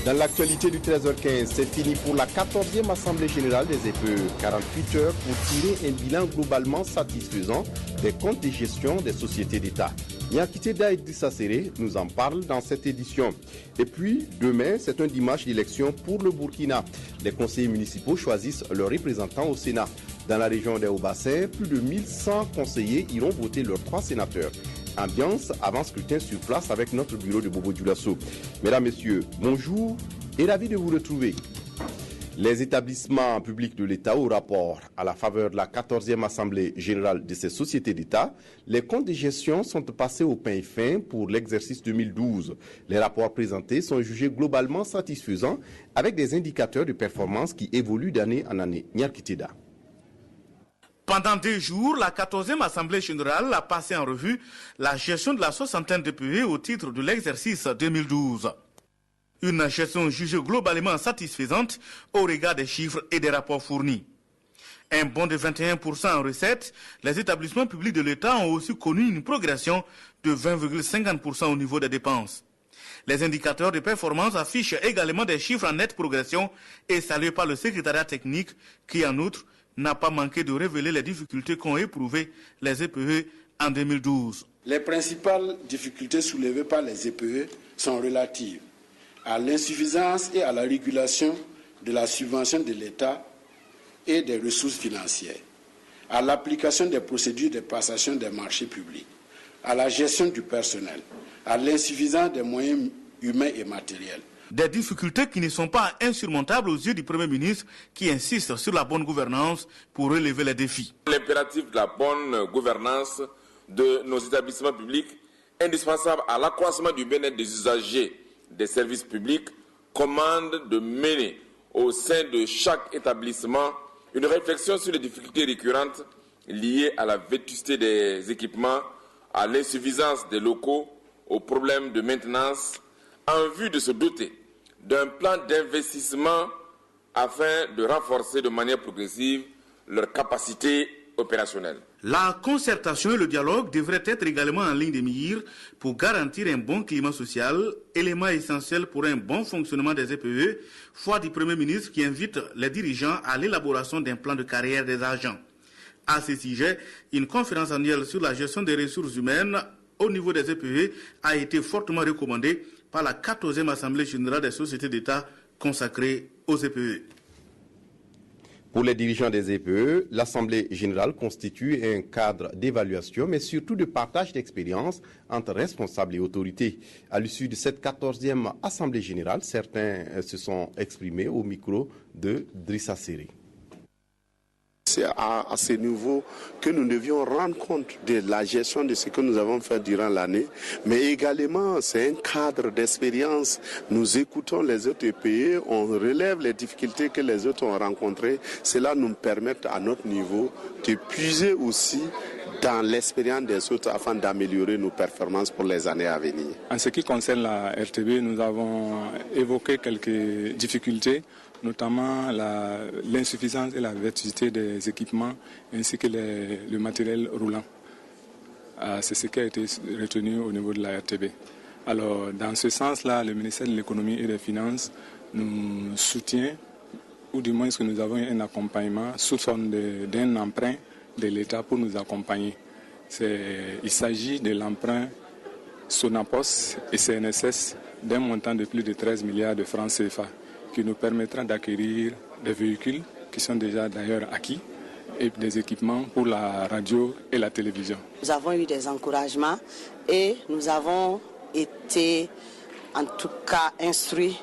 Dans l'actualité du 13h15, c'est fini pour la 14e Assemblée Générale des EPE. 48 heures pour tirer un bilan globalement satisfaisant des comptes de gestion des sociétés d'État. Niakiteda Idrissa Seré nous en parle dans cette édition. Et puis, demain, c'est un dimanche d'élection pour le Burkina. Les conseillers municipaux choisissent leurs représentants au Sénat. Dans la région des Hauts-Bassins, plus de 1100 conseillers iront voter leurs 3 sénateurs. Ambiance avant scrutin sur place avec notre bureau de Bobo Dioulasso. Mesdames, Messieurs, bonjour et ravi de vous retrouver. Les établissements publics de l'État au rapport à la faveur de la 14e Assemblée Générale de ces sociétés d'État, les comptes de gestion sont passés au pain fin pour l'exercice 2012. Les rapports présentés sont jugés globalement satisfaisants avec des indicateurs de performance qui évoluent d'année en année. Niakiteda. Pendant 2 jours, la 14e Assemblée Générale a passé en revue la gestion de la soixantaine d'EPE au titre de l'exercice 2012. Une gestion jugée globalement satisfaisante au regard des chiffres et des rapports fournis. Un bond de 21% en recettes, les établissements publics de l'État ont aussi connu une progression de 20,50% au niveau des dépenses. Les indicateurs de performance affichent également des chiffres en nette progression et salués par le secrétariat technique qui, en outre, n'a pas manqué de révéler les difficultés qu'ont éprouvées les EPE en 2012. Les principales difficultés soulevées par les EPE sont relatives à l'insuffisance et à la régulation de la subvention de l'État et des ressources financières, à l'application des procédures de passation des marchés publics, à la gestion du personnel, à l'insuffisance des moyens humains et matériels. Des difficultés qui ne sont pas insurmontables aux yeux du Premier ministre qui insiste sur la bonne gouvernance pour relever les défis. L'impératif de la bonne gouvernance de nos établissements publics, indispensable à l'accroissement du bien-être des usagers des services publics, commande de mener au sein de chaque établissement une réflexion sur les difficultés récurrentes liées à la vétusté des équipements, à l'insuffisance des locaux, aux problèmes de maintenance, en vue de se doter d'un plan d'investissement afin de renforcer de manière progressive leur capacité opérationnelle. La concertation et le dialogue devraient être également en ligne de mire pour garantir un bon climat social, élément essentiel pour un bon fonctionnement des EPE, foi du Premier ministre qui invite les dirigeants à l'élaboration d'un plan de carrière des agents. À ce sujet, une conférence annuelle sur la gestion des ressources humaines au niveau des EPE a été fortement recommandée par la 14e Assemblée Générale des Sociétés d'État consacrée aux EPE. Pour les dirigeants des EPE, l'Assemblée Générale constitue un cadre d'évaluation, mais surtout de partage d'expérience entre responsables et autorités. À l'issue de cette 14e Assemblée Générale, certains se sont exprimés au micro de Idrissa Seré. C'est à ce niveau que nous devions rendre compte de la gestion de ce que nous avons fait durant l'année, mais également c'est un cadre d'expérience. Nous écoutons les autres pays, on relève les difficultés que les autres ont rencontrées. Cela nous permet à notre niveau de puiser aussi dans l'expérience des autres afin d'améliorer nos performances pour les années à venir. En ce qui concerne la RTB, nous avons évoqué quelques difficultés, notamment l'insuffisance et la vétusté des équipements ainsi que le matériel roulant. C'est ce qui a été retenu au niveau de la RTB. Alors, dans ce sens-là, le ministère de l'économie et des finances nous soutient, ou du moins que nous avons un accompagnement sous forme d'un emprunt de l'État pour nous accompagner. Il s'agit de l'emprunt Sonapos et CNSS d'un montant de plus de 13 milliards de francs CFA qui nous permettra d'acquérir des véhicules qui sont déjà d'ailleurs acquis et des équipements pour la radio et la télévision. Nous avons eu des encouragements et nous avons été en tout cas instruits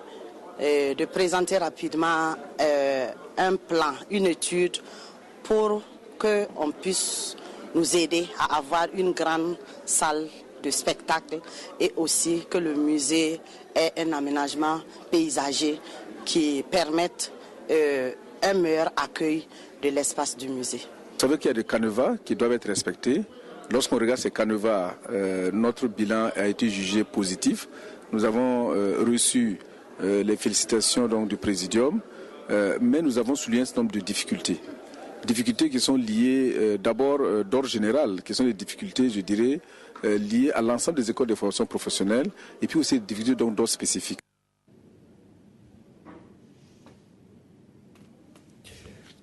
de présenter rapidement un plan, une étude pour qu'on puisse nous aider à avoir une grande salle de spectacle et aussi que le musée ait un aménagement paysager qui permette un meilleur accueil de l'espace du musée. Vous savez qu'il y a des canevas qui doivent être respectés. Lorsqu'on regarde ces canevas, notre bilan a été jugé positif. Nous avons reçu les félicitations donc, du Présidium, mais nous avons souligné un certain nombre de difficultés. Difficultés qui sont liées d'abord d'ordre général, qui sont des difficultés, je dirais, liées à l'ensemble des écoles de formation professionnelle, et puis aussi des difficultés d'ordre spécifique.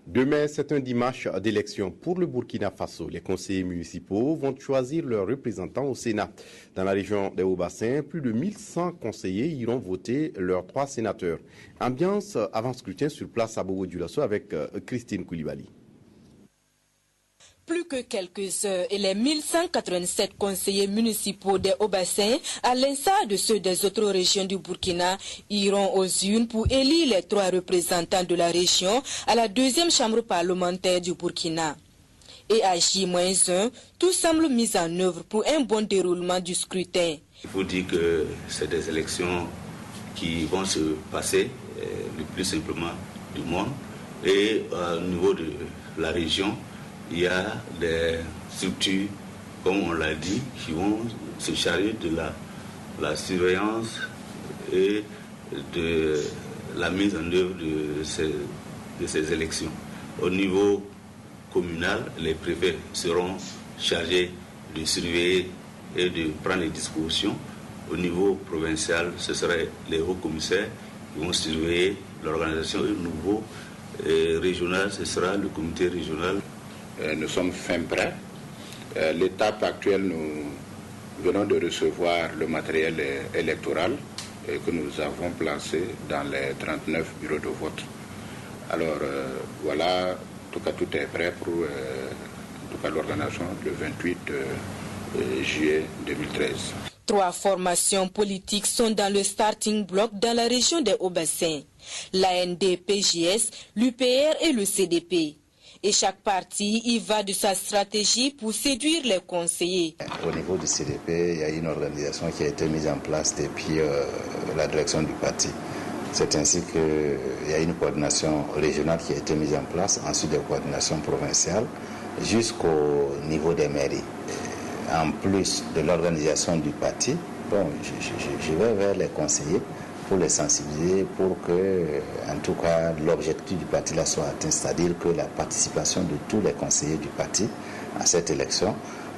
Demain, c'est un dimanche d'élection pour le Burkina Faso. Les conseillers municipaux vont choisir leurs représentants au Sénat. Dans la région des Hauts-Bassins, plus de 1100 conseillers iront voter leurs 3 sénateurs. Ambiance avant scrutin sur place à Bobo-Dioulasso avec Christine Koulibaly. Plus que quelques heures et les 1187 conseillers municipaux des Hauts-Bassins, à l'instar de ceux des autres régions du Burkina, iront aux urnes pour élire les 3 représentants de la région à la 2e chambre parlementaire du Burkina. Et à J-1, tout semble mis en œuvre pour un bon déroulement du scrutin. Il faut dire que c'est des élections qui vont se passer le plus simplement du monde. Et au niveau de la région, il y a des structures, comme on l'a dit, qui vont se charger de la surveillance et de la mise en œuvre de ces élections. Au niveau communal, les préfets seront chargés de surveiller et de prendre les dispositions. Au niveau provincial, ce seraient les hauts commissaires qui vont surveiller l'organisation. Et au niveau régional, ce sera le comité régional. Nous sommes fin prêts. L'étape actuelle, nous venons de recevoir le matériel électoral que nous avons placé dans les 39 bureaux de vote. Alors voilà, en tout cas tout est prêt pour l'organisation le 28 juillet 2013. 3 formations politiques sont dans le starting block dans la région des Hauts-Bassins. L'AND-PJS, l'UPR et le CDP. Et chaque parti y va de sa stratégie pour séduire les conseillers. Au niveau du CDP, il y a une organisation qui a été mise en place depuis la direction du parti. C'est ainsi qu'il y a une coordination régionale qui a été mise en place, ensuite des coordinations provinciales, jusqu'au niveau des mairies. En plus de l'organisation du parti, je vais vers les conseillers pour les sensibiliser, pour que, en tout cas, l'objectif du parti là soit atteint, c'est-à-dire que la participation de tous les conseillers du parti à cette élection,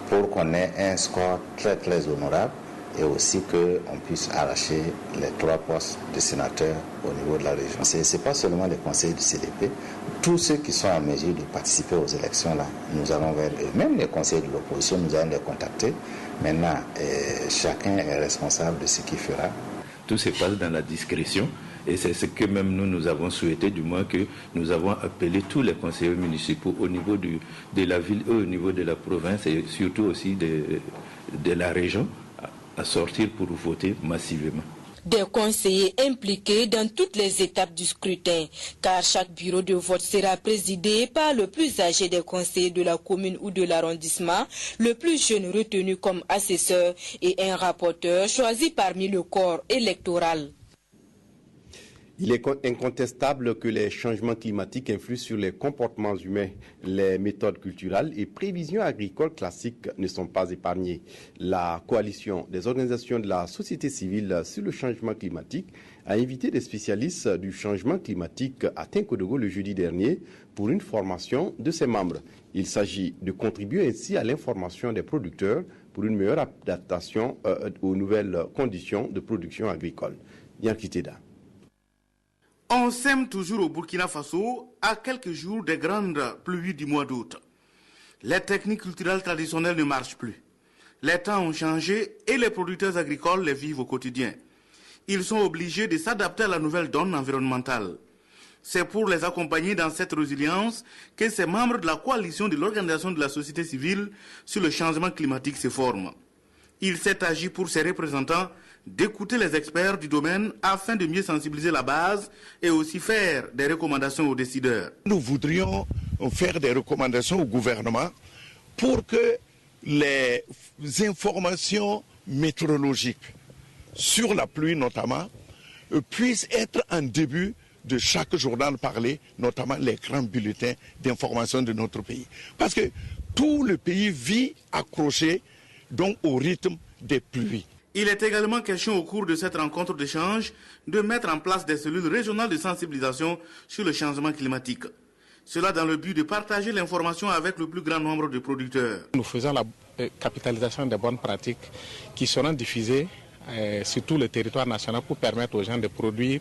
pour qu'on ait un score très très honorable et aussi qu'on puisse arracher les 3 postes de sénateurs au niveau de la région. Ce n'est pas seulement les conseillers du CDP, tous ceux qui sont en mesure de participer aux élections là, nous allons vers eux. Même les conseillers de l'opposition, nous allons les contacter. Maintenant, chacun est responsable de ce qu'il fera. Tout se passe dans la discrétion et c'est ce que même nous avons souhaité, du moins que nous avons appelé tous les conseillers municipaux au niveau de la ville et au niveau de la province et surtout aussi de la région à sortir pour voter massivement. Des conseillers impliqués dans toutes les étapes du scrutin, car chaque bureau de vote sera présidé par le plus âgé des conseillers de la commune ou de l'arrondissement, le plus jeune retenu comme assesseur et un rapporteur choisi parmi le corps électoral. Il est incontestable que les changements climatiques influent sur les comportements humains. Les méthodes culturelles et prévisions agricoles classiques ne sont pas épargnées. La coalition des organisations de la société civile sur le changement climatique a invité des spécialistes du changement climatique à Tinkodogo le jeudi dernier pour une formation de ses membres. Il s'agit de contribuer ainsi à l'information des producteurs pour une meilleure adaptation aux nouvelles conditions de production agricole. Yankiteda. On sème toujours au Burkina Faso à quelques jours des grandes pluies du mois d'août. Les techniques culturelles traditionnelles ne marchent plus. Les temps ont changé et les producteurs agricoles les vivent au quotidien. Ils sont obligés de s'adapter à la nouvelle donne environnementale. C'est pour les accompagner dans cette résilience que ces membres de la coalition de l'organisation de la société civile sur le changement climatique se forment. Il s'est agi pour ses représentants d'écouter les experts du domaine afin de mieux sensibiliser la base et aussi faire des recommandations aux décideurs. Nous voudrions faire des recommandations au gouvernement pour que les informations météorologiques sur la pluie notamment puissent être en début de chaque journal parlé, notamment les grands bulletins d'information de notre pays. Parce que tout le pays vit accroché donc au rythme des pluies. Il est également question au cours de cette rencontre d'échange de mettre en place des cellules régionales de sensibilisation sur le changement climatique. Cela dans le but de partager l'information avec le plus grand nombre de producteurs. Nous faisons la capitalisation des bonnes pratiques qui seront diffusées sur tout le territoire national pour permettre aux gens de produire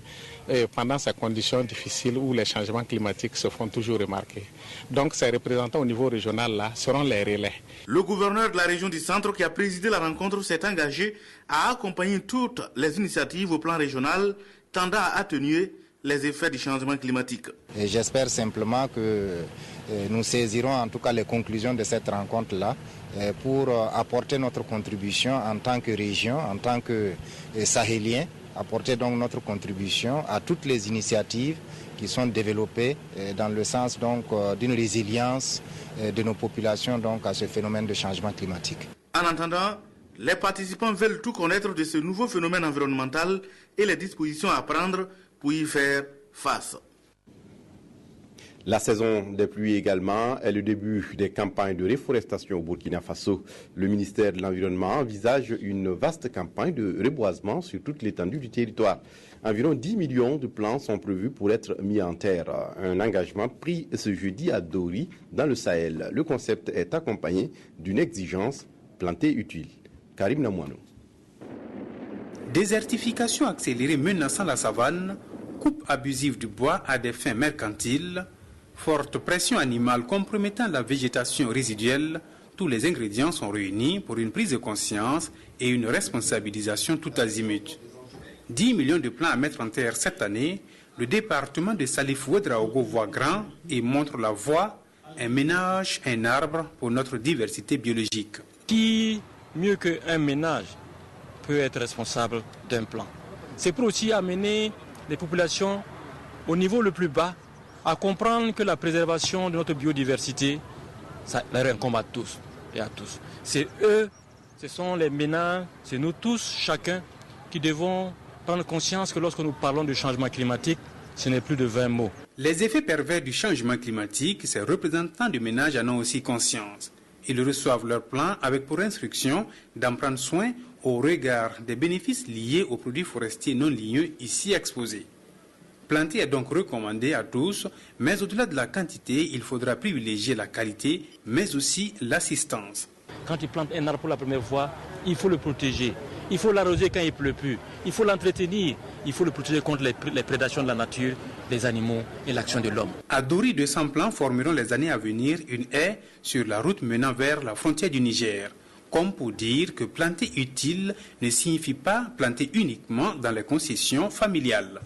pendant ces conditions difficiles où les changements climatiques se font toujours remarquer. Donc ces représentants au niveau régional là seront les relais. Le gouverneur de la région du Centre qui a présidé la rencontre s'est engagé à accompagner toutes les initiatives au plan régional tendant à atténuer les effets du changement climatique. J'espère simplement que nous saisirons en tout cas les conclusions de cette rencontre-là pour apporter notre contribution en tant que région, en tant que Sahéliens, apporter donc notre contribution à toutes les initiatives qui sont développées dans le sens donc d'une résilience de nos populations donc à ce phénomène de changement climatique. En attendant, les participants veulent tout connaître de ce nouveau phénomène environnemental et les dispositions à prendre pour y faire face. La saison des pluies également est le début des campagnes de réforestation au Burkina Faso. Le ministère de l'Environnement envisage une vaste campagne de reboisement sur toute l'étendue du territoire. Environ 10 millions de plants sont prévus pour être mis en terre. Un engagement pris ce jeudi à Dori, dans le Sahel. Le concept est accompagné d'une exigence planter utile. Karim Namouano. Désertification accélérée menaçant la savane, coupe abusive du bois à des fins mercantiles, forte pression animale compromettant la végétation résiduelle, tous les ingrédients sont réunis pour une prise de conscience et une responsabilisation tout azimut. 10 millions de plants à mettre en terre cette année, le département de Salif Ouedraogo voit grand et montre la voie, un ménage, un arbre pour notre diversité biologique. Qui, mieux qu'un ménage, peut être responsable d'un plan? C'est pour aussi amener les populations au niveau le plus bas à comprendre que la préservation de notre biodiversité, ça leur incombe à tous et à tous. C'est eux, ce sont les ménages, c'est nous tous, chacun, qui devons prendre conscience que lorsque nous parlons de changement climatique, ce n'est plus de 20 mots. Les effets pervers du changement climatique, ces représentants du ménage en ont aussi conscience. Ils reçoivent leur plan avec pour instruction d'en prendre soin au regard des bénéfices liés aux produits forestiers non ligneux ici exposés. Planter est donc recommandé à tous, mais au-delà de la quantité, il faudra privilégier la qualité, mais aussi l'assistance. Quand tu plantes un arbre pour la première fois, il faut le protéger. Il faut l'arroser quand il ne pleut plus. Il faut l'entretenir. Il faut le protéger contre les prédations de la nature, des animaux et l'action de l'homme. À Dori, 200 plants formeront les années à venir une haie sur la route menant vers la frontière du Niger. Comme pour dire que planter utile ne signifie pas planter uniquement dans les concessions familiales.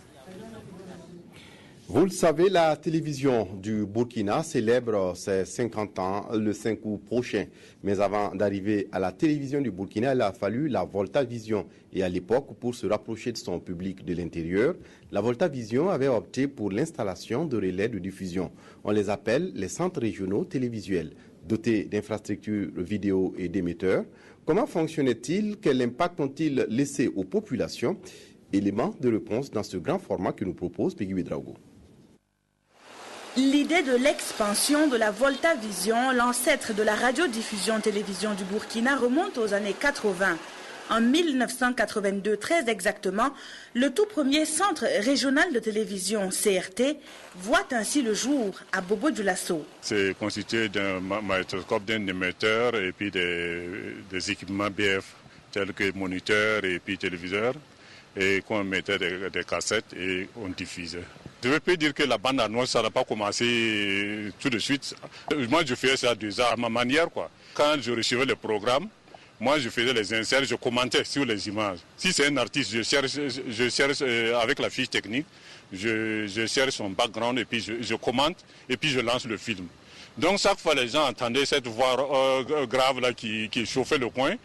Vous le savez, la télévision du Burkina célèbre ses 50 ans le 5 août prochain. Mais avant d'arriver à la télévision du Burkina, il a fallu la Volta Vision. Et à l'époque, pour se rapprocher de son public de l'intérieur, la Volta Vision avait opté pour l'installation de relais de diffusion. On les appelle les centres régionaux télévisuels, dotés d'infrastructures vidéo et d'émetteurs. Comment fonctionnait-il? Quel impact ont-ils laissé aux populations? Élément de réponse dans ce grand format que nous propose Peggy Ouedraogo. L'idée de l'expansion de la Volta Vision, l'ancêtre de la radiodiffusion-télévision du Burkina, remonte aux années 80. En 1982, très exactement, le tout premier centre régional de télévision, CRT, voit ainsi le jour à Bobo-Dioulasso. C'est constitué d'un magnétoscope, d'un émetteur et puis des équipements BF, tels que moniteurs et puis téléviseurs, et qu'on mettait des cassettes et on diffusait. Je ne peux dire que la bande annonce, ça n'a pas commencé tout de suite. Moi, je faisais ça déjà à ma manière, quoi. Quand je recevais le programme, moi, je faisais les inserts, je commentais sur les images. Si c'est un artiste, je cherche avec la fiche technique, je cherche son background et puis je commente et puis je lance le film. Donc, chaque fois, les gens entendaient cette voix grave là qui chauffait le coin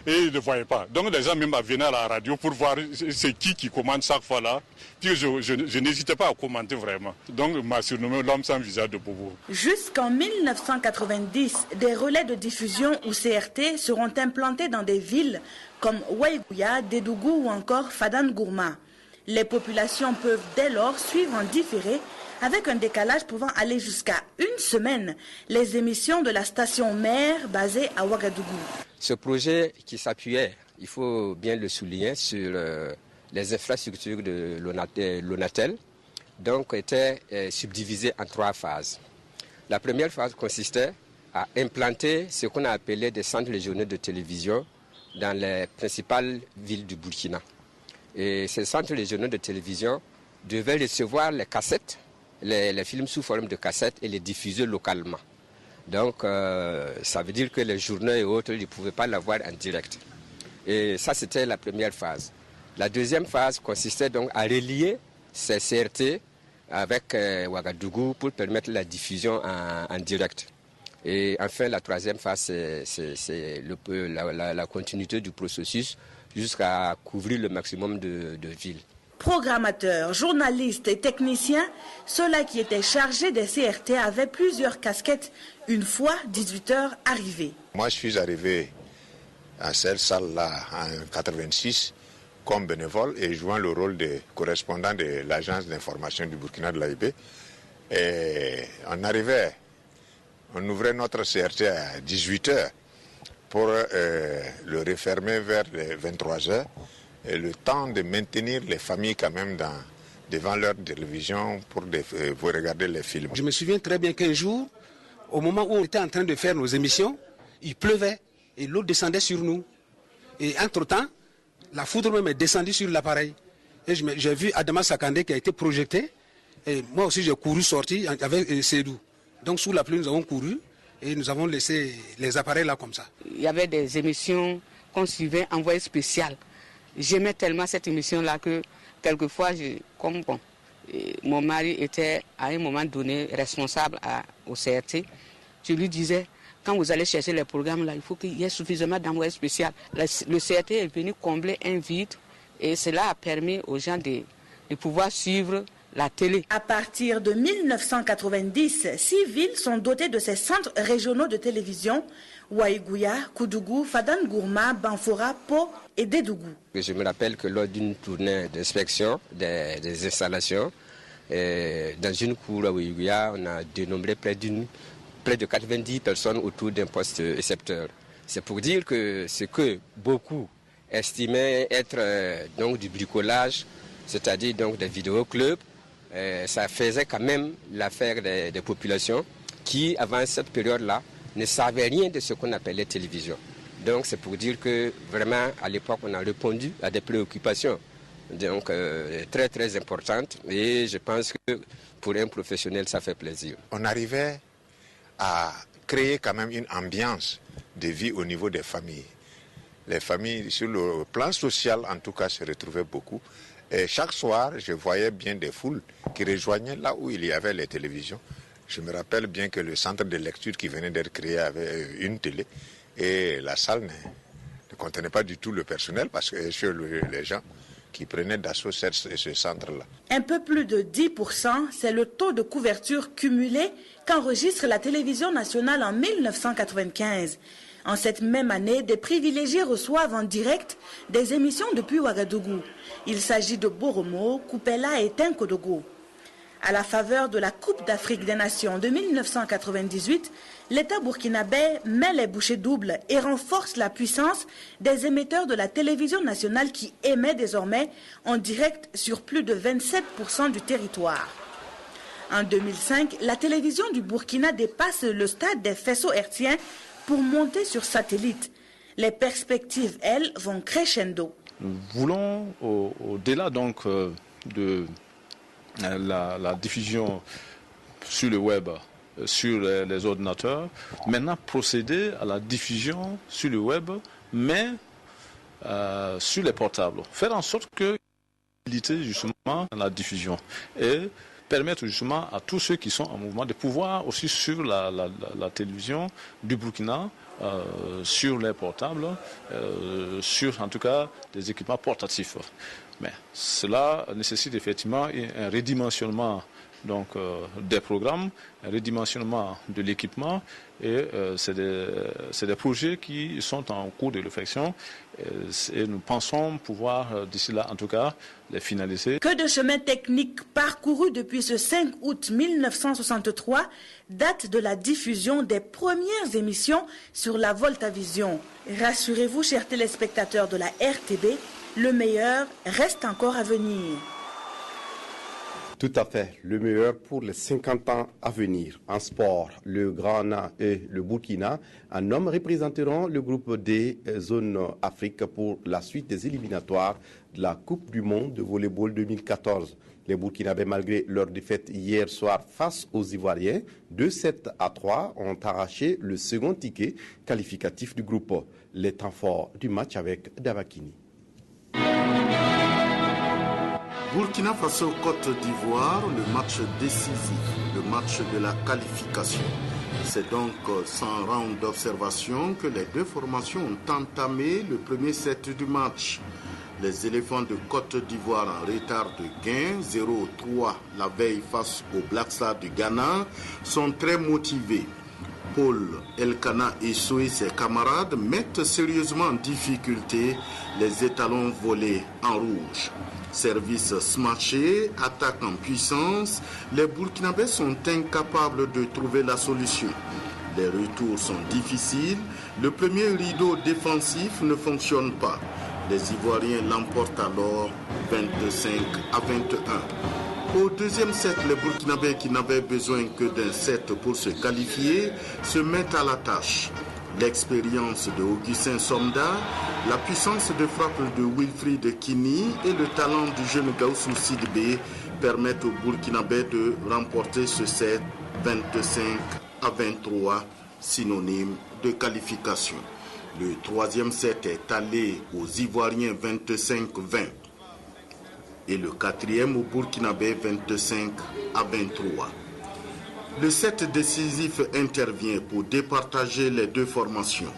et ils ne voyaient pas. Donc, les gens même venaient à la radio pour voir c'est qui commente chaque fois là. Puis, je n'hésitais pas à commenter vraiment. Donc, m'a surnommé l'homme sans visage de Bobo. Jusqu'en 1990, des relais de diffusion ou CRT seront implantés dans des villes comme Waïgouya, Dédougou ou encore Fadan-Gourma. Les populations peuvent dès lors suivre en différé, avec un décalage pouvant aller jusqu'à une semaine, les émissions de la station mère basée à Ouagadougou. Ce projet qui s'appuyait, il faut bien le souligner, sur les infrastructures de l'Onatel, donc était subdivisé en 3 phases. La première phase consistait à implanter ce qu'on a appelé des centres régionaux de télévision dans les principales villes du Burkina. Et ces centres régionaux de télévision devaient recevoir les cassettes, les films sous forme de cassettes et les diffuser localement. Donc ça veut dire que les journaux et autres ne pouvaient pas l'avoir en direct. Et ça, c'était la première phase. La deuxième phase consistait donc à relier ces CRT avec Ouagadougou pour permettre la diffusion en direct. Et enfin, la troisième phase, c'est la continuité du processus jusqu'à couvrir le maximum de villes. Programmateurs, journalistes et techniciens, ceux-là qui étaient chargés des CRT avaient plusieurs casquettes une fois 18h arrivés. Moi, je suis arrivé à cette salle-là en 1986 comme bénévole et jouant le rôle de correspondant de l'agence d'information du Burkina de l'AIB. Et on ouvrait notre CRT à 18h pour le refermer vers les 23h. Et le temps de maintenir les familles quand même devant leur télévision pour regarder les films. Je me souviens très bien qu'un jour, au moment où on était en train de faire nos émissions, il pleuvait et l'eau descendait sur nous. Et entre-temps, la foudre même est descendue sur l'appareil. Et j'ai vu Adama Sakandé qui a été projeté. Et moi aussi, j'ai couru sortir avec Sédou. Donc sous la pluie, nous avons couru et nous avons laissé les appareils là comme ça. Il y avait des émissions qu'on suivait envoyées spéciales. J'aimais tellement cette émission-là que quelquefois, mon mari était à un moment donné responsable au CRT. Je lui disais, quand vous allez chercher les programmes là, il faut qu'il y ait suffisamment d'envoyés spéciaux. Le CRT est venu combler un vide et cela a permis aux gens de pouvoir suivre la télé. À partir de 1990, 6 villes sont dotées de ces centres régionaux de télévision: Waïgouya, Koudougou, Fadane Gourma, Banfora, Po et Dédougou. Je me rappelle que lors d'une tournée d'inspection des installations, dans une cour à Waïgouya, on a dénombré près de 90 personnes autour d'un poste récepteur. C'est pour dire que ce que beaucoup estimaient être donc du bricolage, c'est-à-dire donc des vidéoclubs, ça faisait quand même l'affaire des populations qui, avant cette période-là, ne savaient rien de ce qu'on appelait télévision. Donc c'est pour dire que vraiment, à l'époque, on a répondu à des préoccupations donc, très très importantes. Et je pense que pour un professionnel, ça fait plaisir. On arrivait à créer quand même une ambiance de vie au niveau des familles. Les familles, sur le plan social en tout cas, se retrouvaient beaucoup. Et chaque soir, je voyais bien des foules qui rejoignaient là où il y avait les télévisions. Je me rappelle bien que le centre de lecture qui venait d'être créé avait une télé et la salle ne contenait pas du tout le personnel parce que sur les gens qui prenaient d'assaut ce centre-là. Un peu plus de 10%, c'est le taux de couverture cumulé qu'enregistre la télévision nationale en 1995. En cette même année, des privilégiés reçoivent en direct des émissions depuis Ouagadougou. Il s'agit de Boromo, Koupela et Tinkodogo. À la faveur de la Coupe d'Afrique des Nations de 1998, l'État burkinabé met les bouchées doubles et renforce la puissance des émetteurs de la télévision nationale qui émet désormais en direct sur plus de 27% du territoire. En 2005, la télévision du Burkina dépasse le stade des faisceaux hertziens pour monter sur satellite. Les perspectives, elles, vont crescendo. Nous voulons, au-delà donc de la diffusion sur le web, sur les ordinateurs, maintenant procéder à la diffusion sur le web, mais sur les portables. Faire en sorte que justement la diffusion et permettre justement à tous ceux qui sont en mouvement de pouvoir aussi sur la télévision du Burkina, sur les portables, sur en tout cas des équipements portatifs. Mais cela nécessite effectivement un redimensionnement donc, des programmes, un redimensionnement de l'équipement et c'est des projets qui sont en cours de réflexion et nous pensons pouvoir d'ici là en tout cas les finaliser. Que de chemin technique parcouru depuis ce 5 août 1963 date de la diffusion des premières émissions sur la Voltavision. Rassurez-vous, chers téléspectateurs de la RTB, le meilleur reste encore à venir. Tout à fait, le meilleur pour les 50 ans à venir. En sport, le Ghana et le Burkina en hommes représenteront le groupe D Zone Afrique pour la suite des éliminatoires de la Coupe du Monde de volleyball 2014. Les Burkinabés, malgré leur défaite hier soir face aux Ivoiriens, 2-7-3, ont arraché le second ticket qualificatif du groupe. Les temps forts du match avec Davakini. Burkina Faso Côte d'Ivoire, le match décisif, le match de la qualification. C'est donc sans round d'observation que les deux formations ont entamé le premier set du match. Les éléphants de Côte d'Ivoire en retard de gain, 0-3 la veille face aux Black Stars du Ghana, sont très motivés. Paul Elkana et ses camarades mettent sérieusement en difficulté les étalons volés en rouge. Service smatché, attaque en puissance, les Burkinabés sont incapables de trouver la solution. Les retours sont difficiles, le premier rideau défensif ne fonctionne pas. Les Ivoiriens l'emportent alors 25-21. Au deuxième set, les Burkinabés qui n'avaient besoin que d'un set pour se qualifier se mettent à la tâche. L'expérience de Augustin Somda, la puissance de frappe de Wilfried Kini et le talent du jeune Gaussou Sidibé permettent aux Burkinabés de remporter ce set 25-23, synonyme de qualification. Le troisième set est allé aux Ivoiriens 25-20 et le quatrième au Burkinabé 25-23. Le set décisif intervient pour départager les deux formations.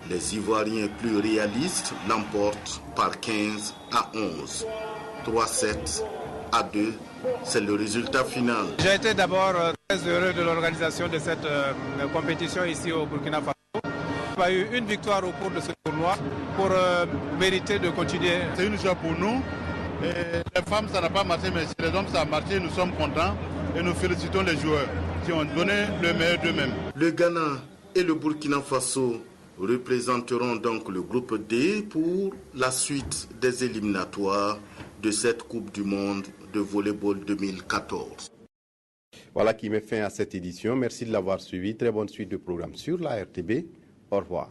Les Ivoiriens plus réalistes l'emportent par 15-11. 3-7-2, c'est le résultat final. J'ai été d'abord très heureux de l'organisation de cette compétition ici au Burkina Faso. Il y a eu une victoire au cours de ce tournoi pour mériter de continuer. C'est une joie pour nous. Et les femmes, ça n'a pas marché, mais chez les hommes, ça a marché. Nous sommes contents et nous félicitons les joueurs qui ont donné le meilleur d'eux-mêmes. Le Ghana et le Burkina Faso représenteront donc le groupe D pour la suite des éliminatoires de cette Coupe du Monde de volleyball 2014. Voilà qui met fin à cette édition. Merci de l'avoir suivi. Très bonne suite de programme sur la RTB. Au revoir.